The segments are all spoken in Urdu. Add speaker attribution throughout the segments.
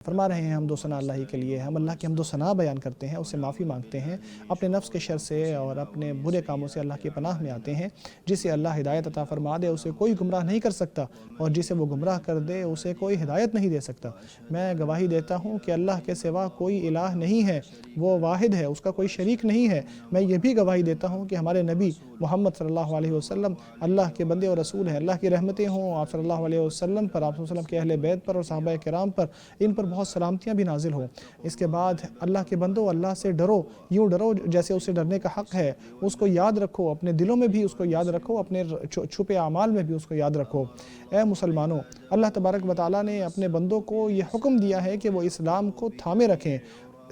Speaker 1: فرما رہے ہیں حمد و ثنا اللہ ہی کے لیے، ہم اللہ کی حمد و ثنا بیان کرتے ہیں، اس سے معافی مانگتے ہیں، اپنے نفس کے شر سے اور اپنے برے کاموں سے اللہ کی پناہ میں آتے ہیں۔ جسے اللہ ہدایت عطا فرما دے اسے کوئی گمراہ نہیں کر سکتا، اور جسے وہ گمراہ کر دے اسے کوئی ہدایت نہیں دے سکتا۔ میں گواہی دیتا ہوں کہ اللہ کے سوا کوئی الہ نہیں ہے، وہ واحد ہے، اس کا کوئی شریک نہیں ہے۔ میں یہ بھی گواہی دیتا ہوں کہ ہمارے نبی محمد صلی اللہ علیہ وسلم اللہ کے بندے اور رسول ہیں۔ اللہ کی رحمتیں ہوں آپ صلی اللہ علیہ وسلم پر، آپ صلی اللہ علیہ وسلم کے اہل بیت پر اور صحابہ کرام پر، ان پر بہت سلامتیاں بھی نازل ہوں۔ اس کے بعد اللہ کے بندو، اللہ سے ڈرو، یوں ڈرو جیسے اسے ڈرنے کا حق ہے، اس کو یاد رکھو، اپنے دلوں میں بھی اس کو یاد رکھو، اپنے چھپے اعمال میں بھی اس کو یاد رکھو۔ اے مسلمانوں، اللہ تبارک و تعالیٰ نے اپنے بندوں کو یہ حکم دیا ہے کہ وہ اسلام کو تھامے رکھیں،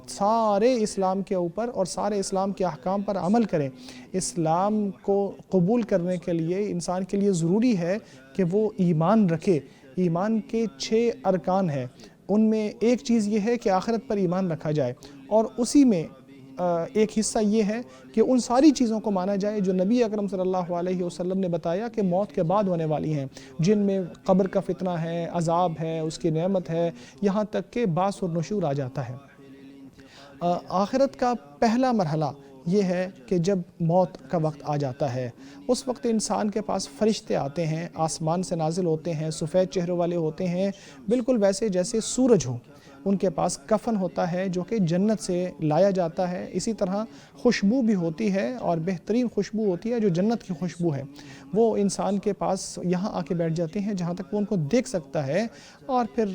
Speaker 1: سارے اسلام کے اوپر اور سارے اسلام کے احکام پر عمل کریں۔ اسلام کو قبول کرنے کے لیے انسان کے لیے ضروری ہے کہ وہ ایمان رکھے۔ ایمان کے 6 ارکان ہیں، ان میں ایک چیز یہ ہے کہ آخرت پر ایمان رکھا جائے، اور اسی میں ایک حصہ یہ ہے کہ ان ساری چیزوں کو مانا جائے جو نبی اکرم صلی اللہ علیہ وسلم نے بتایا کہ موت کے بعد ہونے والی ہیں، جن میں قبر کا فتنہ ہے، عذاب ہے، اس کی نعمت ہے، یہاں تک کہ بعث اور نشور آ جاتا ہے۔ آخرت کا پہلا مرحلہ یہ ہے کہ جب موت کا وقت آ جاتا ہے، اس وقت انسان کے پاس فرشتے آتے ہیں، آسمان سے نازل ہوتے ہیں، سفید چہروں والے ہوتے ہیں، بالکل ویسے جیسے سورج ہو۔ ان کے پاس کفن ہوتا ہے جو کہ جنت سے لایا جاتا ہے، اسی طرح خوشبو بھی ہوتی ہے، اور بہترین خوشبو ہوتی ہے جو جنت کی خوشبو ہے۔ وہ انسان کے پاس یہاں آ کے بیٹھ جاتے ہیں جہاں تک وہ ان کو دیکھ سکتا ہے، اور پھر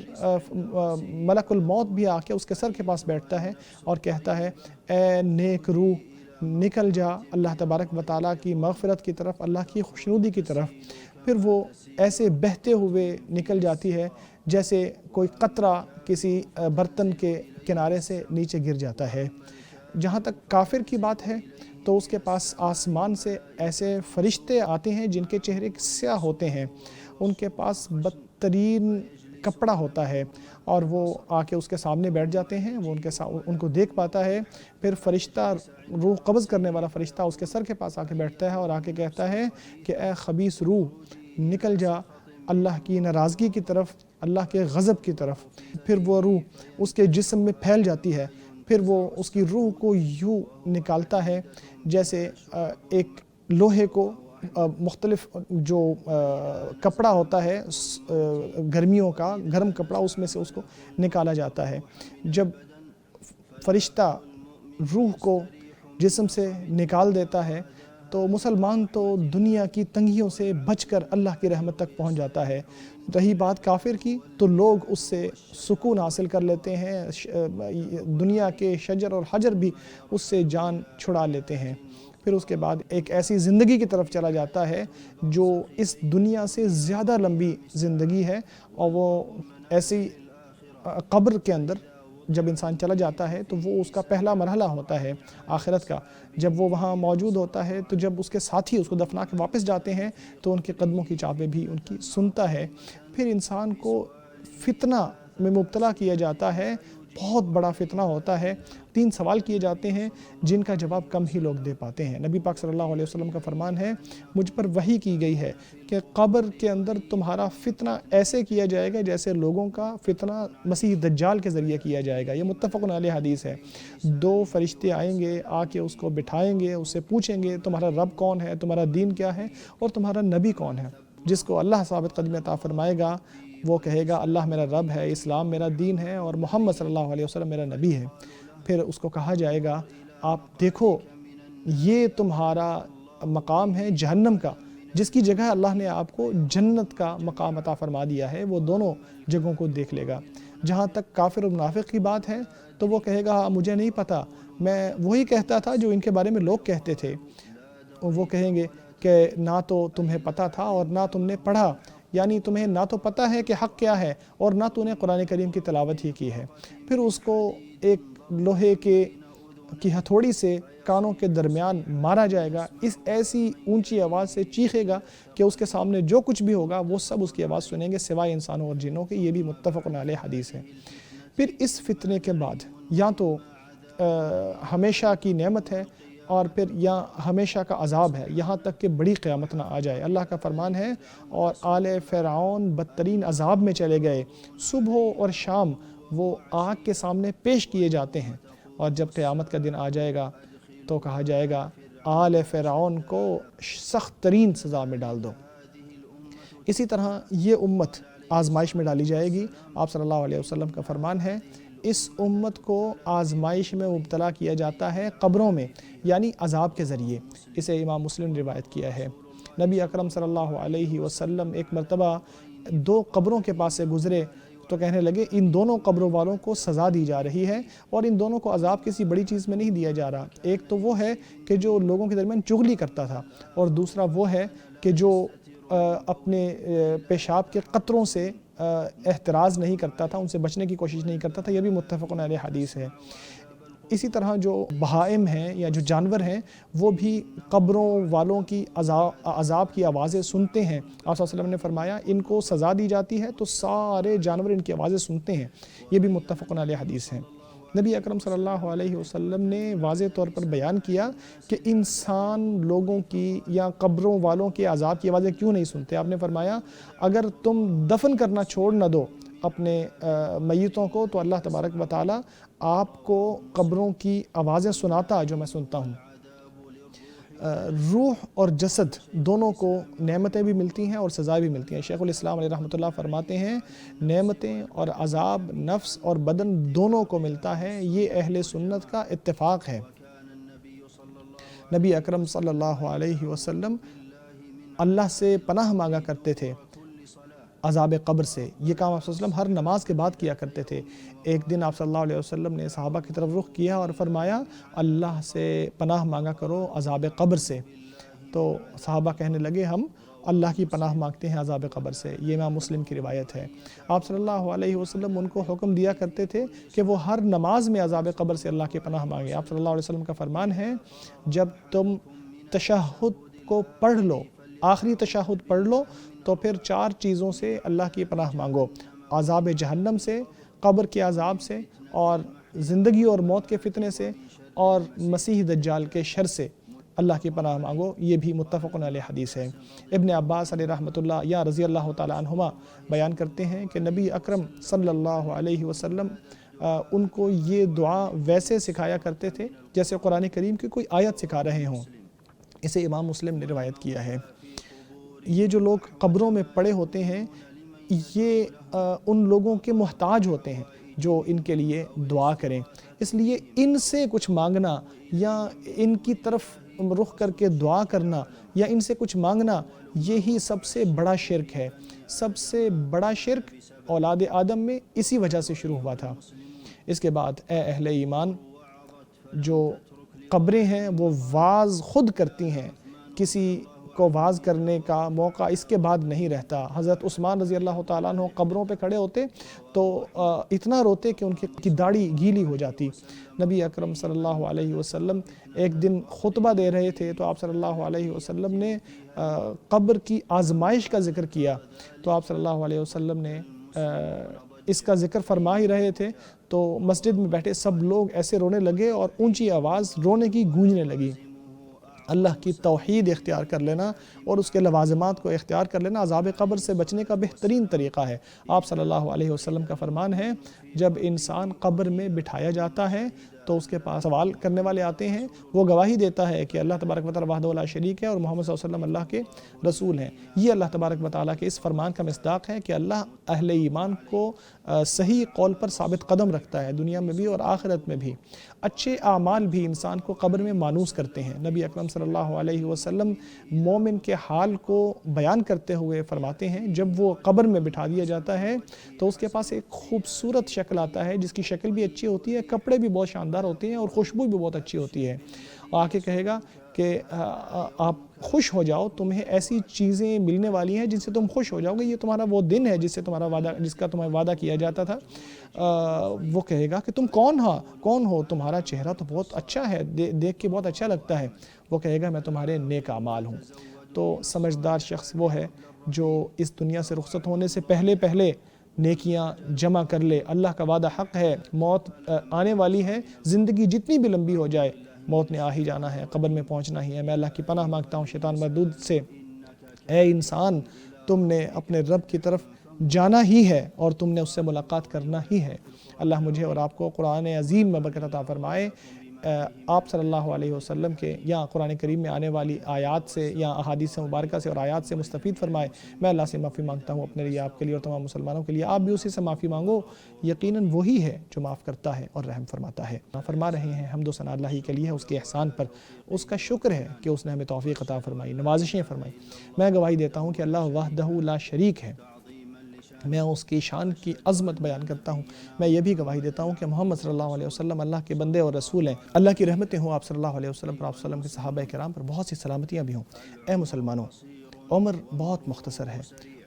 Speaker 1: ملک الموت بھی آ کے اس کے سر کے پاس بیٹھتا ہے اور کہتا ہے اے نیک روح نکل جا اللہ تبارک و تعالیٰ کی مغفرت کی طرف، اللہ کی خوشنودی کی طرف۔ پھر وہ ایسے بہتے ہوئے نکل جاتی ہے جیسے کوئی قطرہ کسی برتن کے کنارے سے نیچے گر جاتا ہے۔ جہاں تک کافر کی بات ہے تو اس کے پاس آسمان سے ایسے فرشتے آتے ہیں جن کے چہرے سیاہ ہوتے ہیں، ان کے پاس بدترین کپڑا ہوتا ہے، اور وہ آ کے اس کے سامنے بیٹھ جاتے ہیں، وہ ان کو دیکھ پاتا ہے۔ پھر فرشتہ، روح قبض کرنے والا فرشتہ اس کے سر کے پاس آ کے بیٹھتا ہے اور آ کے کہتا ہے کہ اے خبیث روح نکل جا اللہ کی ناراضگی کی طرف، اللہ کے غضب کی طرف۔ پھر وہ روح اس کے جسم میں پھیل جاتی ہے، پھر وہ اس کی روح کو یوں نکالتا ہے جیسے ایک لوہے کو مختلف جو کپڑا ہوتا ہے گرمیوں کا، گرم کپڑا، اس میں سے اس کو نکالا جاتا ہے۔ جب فرشتہ روح کو جسم سے نکال دیتا ہے تو مسلمان تو دنیا کی تنگیوں سے بچ کر اللہ کی رحمت تک پہنچ جاتا ہے۔ رہی بات کافر کی تو لوگ اس سے سکون حاصل کر لیتے ہیں، دنیا کے شجر اور حجر بھی اس سے جان چھڑا لیتے ہیں۔ پھر اس کے بعد ایک ایسی زندگی کی طرف چلا جاتا ہے جو اس دنیا سے زیادہ لمبی زندگی ہے، اور وہ ایسی قبر کے اندر جب انسان چلا جاتا ہے تو وہ اس کا پہلا مرحلہ ہوتا ہے آخرت کا۔ جب وہ وہاں موجود ہوتا ہے تو جب اس کے ساتھی اس کو دفنا کے واپس جاتے ہیں تو ان کے قدموں کی چاپیں بھی ان کی سنتا ہے۔ پھر انسان کو فتنہ میں مبتلا کیا جاتا ہے، بہت بڑا فتنہ ہوتا ہے۔ 3 سوال کیے جاتے ہیں جن کا جواب کم ہی لوگ دے پاتے ہیں۔ نبی پاک صلی اللہ علیہ وسلم کا فرمان ہے، مجھ پر وحی کی گئی ہے کہ قبر کے اندر تمہارا فتنہ ایسے کیا جائے گا جیسے لوگوں کا فتنہ مسیح دجال کے ذریعے کیا جائے گا۔ یہ متفق علیہ حدیث ہے۔ 2 فرشتے آئیں گے، آ کے اس کو بٹھائیں گے، اس سے پوچھیں گے تمہارا رب کون ہے، تمہارا دین کیا ہے، اور تمہارا نبی کون ہے۔ جس کو اللہ ثابت قدمی عطا فرمائے گا وہ کہے گا اللہ میرا رب ہے، اسلام میرا دین ہے، اور محمد صلی اللہ علیہ وسلم میرا نبی ہے۔ پھر اس کو کہا جائے گا آپ دیکھو یہ تمہارا مقام ہے جہنم کا، جس کی جگہ اللہ نے آپ کو جنت کا مقام عطا فرما دیا ہے، وہ دونوں جگہوں کو دیکھ لے گا۔ جہاں تک کافر و منافق کی بات ہے تو وہ کہے گا مجھے نہیں پتہ، میں وہی کہتا تھا جو ان کے بارے میں لوگ کہتے تھے۔ وہ کہیں گے کہ نہ تو تمہیں پتہ تھا اور نہ تم نے پڑھا، یعنی تمہیں نہ تو پتہ ہے کہ حق کیا ہے اور نہ تو نے قرآن کریم کی تلاوت ہی کی ہے۔ پھر اس کو ایک لوہے کی ہتھوڑی سے کانوں کے درمیان مارا جائے گا، اس ایسی اونچی آواز سے چیخے گا کہ اس کے سامنے جو کچھ بھی ہوگا وہ سب اس کی آواز سنیں گے سوائے انسانوں اور جنوں کے۔ یہ بھی متفق علیہ حدیث ہے۔ پھر اس فتنے کے بعد یا تو ہمیشہ کی نعمت ہے اور پھر یا ہمیشہ کا عذاب ہے، یہاں تک کہ بڑی قیامت نہ آ جائے۔ اللہ کا فرمان ہے اور آل فرعون بدترین عذاب میں چلے گئے، صبح اور شام وہ آگ کے سامنے پیش کیے جاتے ہیں، اور جب قیامت کا دن آ جائے گا تو کہا جائے گا آل فرعون کو سخت ترین سزا میں ڈال دو۔ اسی طرح یہ امت آزمائش میں ڈالی جائے گی۔ آپ صلی اللہ علیہ وسلم کا فرمان ہے اس امت کو آزمائش میں مبتلا کیا جاتا ہے قبروں میں، یعنی عذاب کے ذریعے۔ اسے امام مسلم نے روایت کیا ہے۔ نبی اکرم صلی اللہ علیہ وسلم ایک مرتبہ 2 قبروں کے پاس سے گزرے تو کہنے لگے ان دونوں قبروں والوں کو سزا دی جا رہی ہے، اور ان دونوں کو عذاب کسی بڑی چیز میں نہیں دیا جا رہا۔ ایک تو وہ ہے کہ جو لوگوں کے درمیان چغلی کرتا تھا، اور دوسرا وہ ہے کہ جو اپنے پیشاب کے قطروں سے احتراز نہیں کرتا تھا، ان سے بچنے کی کوشش نہیں کرتا تھا۔ یہ بھی متفق علیہ حدیث ہے۔ اسی طرح جو بہائم ہیں یا جو جانور ہیں وہ بھی قبروں والوں کی عذاب کی آوازیں سنتے ہیں۔ آپ صلی اللہ علیہ وسلم نے فرمایا ان کو سزا دی جاتی ہے تو سارے جانور ان کی آوازیں سنتے ہیں۔ یہ بھی متفق علیہ حدیث ہے۔ نبی اکرم صلی اللہ علیہ وسلم نے واضح طور پر بیان کیا کہ انسان لوگوں کی یا قبروں والوں کے عذاب کی آوازیں کیوں نہیں سنتے۔ آپ نے فرمایا اگر تم دفن کرنا چھوڑ نہ دو اپنے میتوں کو تو اللہ تبارک و تعالی آپ کو قبروں کی آوازیں سناتا جو میں سنتا ہوں۔ روح اور جسد دونوں کو نعمتیں بھی ملتی ہیں اور سزائیں بھی ملتی ہیں۔ شیخ الاسلام علیہ رحمۃ اللہ فرماتے ہیں نعمتیں اور عذاب نفس اور بدن دونوں کو ملتا ہے، یہ اہل سنت کا اتفاق ہے۔ نبی اکرم صلی اللہ علیہ وسلم اللہ سے پناہ مانگا کرتے تھے عذاب قبر سے۔ یہ کام آپ صلی اللہ علیہ وسلم ہر نماز کے بعد کیا کرتے تھے۔ ایک دن آپ صلی اللہ علیہ وسلم نے صحابہ کی طرف رخ کیا اور فرمایا اللہ سے پناہ مانگا کرو عذاب قبر سے۔ تو صحابہ کہنے لگے ہم اللہ کی پناہ مانگتے ہیں عذاب قبر سے۔ یہ امام مسلم کی روایت ہے۔ آپ صلی اللہ علیہ وسلم ان کو حکم دیا کرتے تھے کہ وہ ہر نماز میں عذاب قبر سے اللہ کی پناہ مانگیں۔ آپ صلی اللہ علیہ وسلم کا فرمان ہے جب تم تشہد کو پڑھ لو، آخری تشہد پڑھ لو تو پھر 4 چیزوں سے اللہ کی پناہ مانگو، عذاب جہنم سے، قبر کے عذاب سے، اور زندگی اور موت کے فتنے سے، اور مسیح دجال کے شر سے اللہ کی پناہ مانگو۔ یہ بھی متفق علیہ حدیث ہے۔ ابن عباس علیہ رحمۃ اللہ یا رضی اللہ تعالی عنہما بیان کرتے ہیں کہ نبی اکرم صلی اللہ علیہ وسلم ان کو یہ دعا ویسے سکھایا کرتے تھے جیسے قرآن کریم کی کوئی آیت سکھا رہے ہوں۔ اسے امام مسلم نے روایت کیا ہے۔ یہ جو لوگ قبروں میں پڑے ہوتے ہیں یہ ان لوگوں کے محتاج ہوتے ہیں جو ان کے لیے دعا کریں، اس لیے ان سے کچھ مانگنا یا ان کی طرف رخ کر کے دعا کرنا یا ان سے کچھ مانگنا یہی سب سے بڑا شرک ہے۔ سب سے بڑا شرک اولاد آدم میں اسی وجہ سے شروع ہوا تھا۔ اس کے بعد اے اہل ایمان، جو قبریں ہیں وہ واعظ خود کرتی ہیں، کسی کو واعظ کرنے کا موقع اس کے بعد نہیں رہتا۔ حضرت عثمان رضی اللہ تعالیٰ عنہ قبروں پہ کھڑے ہوتے تو اتنا روتے کہ ان کی داڑھی گیلی ہو جاتی۔ نبی اکرم صلی اللہ علیہ وسلم ایک دن خطبہ دے رہے تھے تو آپ صلی اللہ علیہ وسلم نے قبر کی آزمائش کا ذکر کیا، تو آپ صلی اللہ علیہ وسلم نے اس کا ذکر فرما ہی رہے تھے تو مسجد میں بیٹھے سب لوگ ایسے رونے لگے اور اونچی آواز رونے کی گونجنے لگی۔ اللہ کی توحید اختیار کر لینا اور اس کے لوازمات کو اختیار کر لینا عذاب قبر سے بچنے کا بہترین طریقہ ہے۔ آپ صلی اللہ علیہ وسلم کا فرمان ہے جب انسان قبر میں بٹھایا جاتا ہے تو اس کے پاس سوال کرنے والے آتے ہیں، وہ گواہی دیتا ہے کہ اللہ تبارک و تعالی وحدہ لا شریک ہے اور محمد صلی اللہ علیہ وسلم اللہ کے رسول ہیں۔ یہ اللہ تبارک و تعالی کے اس فرمان کا مصداق ہے کہ اللہ اہل ایمان کو صحیح قول پر ثابت قدم رکھتا ہے، دنیا میں بھی اور آخرت میں بھی۔ اچھے اعمال بھی انسان کو قبر میں مانوس کرتے ہیں۔ نبی اکرم صلی اللہ علیہ وسلم مومن کے حال کو بیان کرتے ہوئے فرماتے ہیں جب وہ قبر میں بٹھا دیا جاتا ہے تو اس کے پاس ایک خوبصورت شکل آتا ہے، جس کی شکل بھی اچھی ہوتی ہے، کپڑے بھی بہت شاندار ہوتے ہیں اور خوشبو بھی بہت اچھی ہوتی ہے۔ آ کے کہے گا کہ آپ خوش ہو جاؤ، تمہیں ایسی چیزیں ملنے والی ہیں جن سے تم خوش ہو جاؤ گے، یہ تمہارا وہ دن ہے جس کا تمہیں وعدہ کیا جاتا تھا۔ وہ کہے گا کہ تم کون ہو، تمہارا چہرہ تو بہت اچھا ہے، دیکھ کے بہت اچھا لگتا ہے۔ وہ کہے گا میں تمہارے نیک اعمال ہوں۔ تو سمجھدار شخص وہ ہے جو اس دنیا سے رخصت ہونے سے پہلے نیکیاں جمع کر لے۔ اللہ کا وعدہ حق ہے، موت آنے والی ہے، زندگی جتنی بھی لمبی ہو جائے موت نے آ ہی جانا ہے، قبر میں پہنچنا ہی ہے۔ میں اللہ کی پناہ مانگتا ہوں شیطان مردود سے۔ اے انسان، تم نے اپنے رب کی طرف جانا ہی ہے اور تم نے اس سے ملاقات کرنا ہی ہے۔ اللہ مجھے اور آپ کو قرآن عظیم میں برکت عطا فرمائے، آپ صلی اللہ علیہ وسلم کے یا قرآن کریم میں آنے والی آیات سے یا احادیث مبارکہ سے اور آیات سے مستفید فرمائے۔ میں اللہ سے معافی مانگتا ہوں اپنے لیے، آپ کے لیے اور تمام مسلمانوں کے لیے۔ آپ بھی اسی سے معافی مانگو، یقیناً وہی ہے جو معاف کرتا ہے اور رحم فرماتا ہے۔ فرما رہے ہیں حمد و ثنا اللہ ہی کے لیے ہے، اس کے احسان پر، اس کا شکر ہے کہ اس نے ہمیں توفیق عطا فرمائی، نوازشیں فرمائی۔ میں گواہی دیتا ہوں کہ اللہ وحدہ لا شریک ہے، میں اس کی شان کی عظمت بیان کرتا ہوں۔ میں یہ بھی گواہی دیتا ہوں کہ محمد صلی اللہ علیہ وسلم اللہ کے بندے اور رسول ہیں۔ اللہ کی رحمتیں ہوں آپ صلی اللہ علیہ وسلم پر، آپ صلی اللہ علیہ وسلم کے صحابہ کرام پر، بہت سی سلامتیاں بھی ہوں۔ اے مسلمانوں، عمر بہت مختصر ہے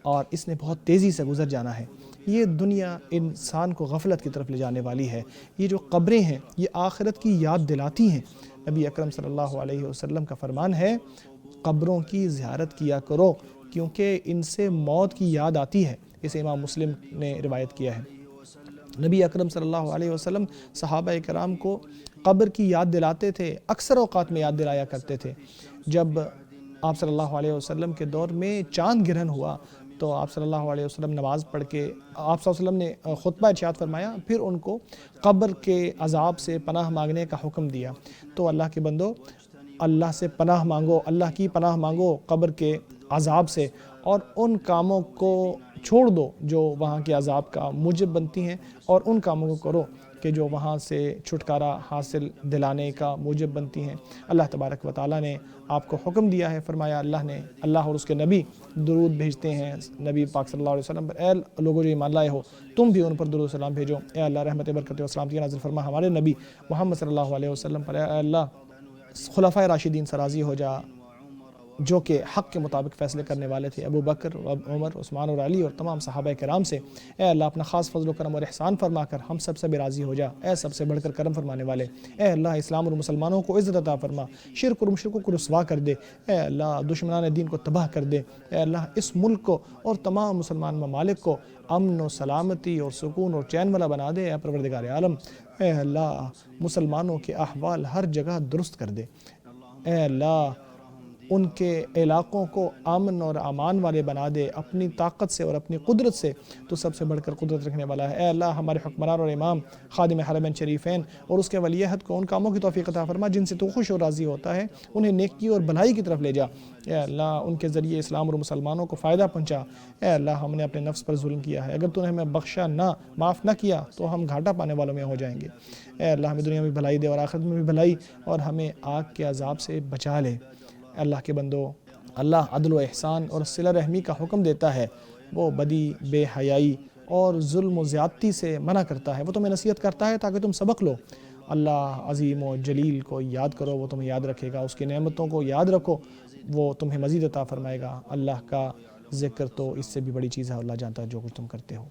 Speaker 1: اور اس نے بہت تیزی سے گزر جانا ہے۔ یہ دنیا انسان کو غفلت کی طرف لے جانے والی ہے۔ یہ جو قبریں ہیں یہ آخرت کی یاد دلاتی ہیں۔ نبی اکرم صلی اللہ علیہ وسلم کا فرمان ہے، قبروں کی زیارت کیا کرو کیونکہ ان سے موت کی یاد آتی ہے۔ اسے امام مسلم نے روایت کیا ہے۔ نبی اکرم صلی اللہ علیہ وسلم صحابہ کرام کو قبر کی یاد دلاتے تھے، اکثر اوقات میں یاد دلایا کرتے تھے۔ جب آپ صلی اللہ علیہ وسلم کے دور میں چاند گرہن ہوا تو آپ صلی اللہ علیہ وسلم نماز پڑھ کے آپ صلی اللہ علیہ وسلم نے خطبہ ارشاد فرمایا، پھر ان کو قبر کے عذاب سے پناہ مانگنے کا حکم دیا۔ تو اللہ کے بندو، اللہ سے پناہ مانگو، اللہ کی پناہ مانگو قبر کے عذاب سے، اور ان کاموں کو چھوڑ دو جو وہاں کے عذاب کا موجب بنتی ہیں، اور ان کاموں کو کرو کہ جو وہاں سے چھٹکارا حاصل دلانے کا موجب بنتی ہیں۔ اللہ تبارک و تعالیٰ نے آپ کو حکم دیا ہے، فرمایا اللہ اور اس کے نبی درود بھیجتے ہیں نبی پاک صلی اللہ علیہ وسلم پر۔ اے لوگوں جو ایمان لائے ہو، تم بھی ان پر درود و سلام بھیجو۔ اے اللہ رحمت برکت و سلامتی نازل فرما ہمارے نبی محمد صلی اللہ علیہ وسلم پر۔ اے اللہ خلفائے راشدین سے راضی ہو جا جو کہ حق کے مطابق فیصلے کرنے والے تھے، ابو بکر، عمر، عثمان اور علی اور تمام صحابہ کرام سے۔ اے اللہ اپنا خاص فضل و کرم اور احسان فرما کر ہم سب سے بھی راضی ہو جا، اے سب سے بڑھ کر کرم فرمانے والے۔ اے اللہ اسلام اور مسلمانوں کو عزت عطا فرما، شرک اور مشرکوں کو رسوا کر دے۔ اے اللہ دشمنان دین کو تباہ کر دے۔ اے اللہ اس ملک کو اور تمام مسلمان ممالک کو امن و سلامتی اور سکون اور چین والا بنا دے۔ اے پروردگار عالم، اے اللہ مسلمانوں کے احوال ہر جگہ درست کر دے۔ اے اللہ ان کے علاقوں کو امن اور امان والے بنا دے اپنی طاقت سے اور اپنی قدرت سے، تو سب سے بڑھ کر قدرت رکھنے والا ہے۔ اے اللہ ہمارے حکمران اور امام خادم حرمین شریفین اور اس کے ولی عہد کو ان کاموں کی توفیق عطا فرما جن سے تو خوش اور راضی ہوتا ہے، انہیں نیکی اور بھلائی کی طرف لے جا۔ اے اللہ ان کے ذریعے اسلام اور مسلمانوں کو فائدہ پہنچا۔ اے اللہ ہم نے اپنے نفس پر ظلم کیا ہے، اگر تو نے ہمیں بخشا نہ، معاف نہ کیا تو ہم گھاٹا پانے والوں میں ہو جائیں گے۔ اے اللہ ہمیں دنیا میں بھلائی دے اور آخرت میں بھی بھلائی، اور ہمیں آگ کے عذاب سے بچا لے۔ اللہ کے بندو، اللہ عدل و احسان اور صلہ رحمی کا حکم دیتا ہے، وہ بدی، بے حیائی اور ظلم و زیادتی سے منع کرتا ہے۔ وہ تمہیں نصیحت کرتا ہے تاکہ تم سبق لو۔ اللہ عظیم و جلیل کو یاد کرو، وہ تمہیں یاد رکھے گا۔ اس کی نعمتوں کو یاد رکھو، وہ تمہیں مزید عطا فرمائے گا۔ اللہ کا ذکر تو اس سے بھی بڑی چیز ہے، اللہ جانتا ہے جو کچھ تم کرتے ہو۔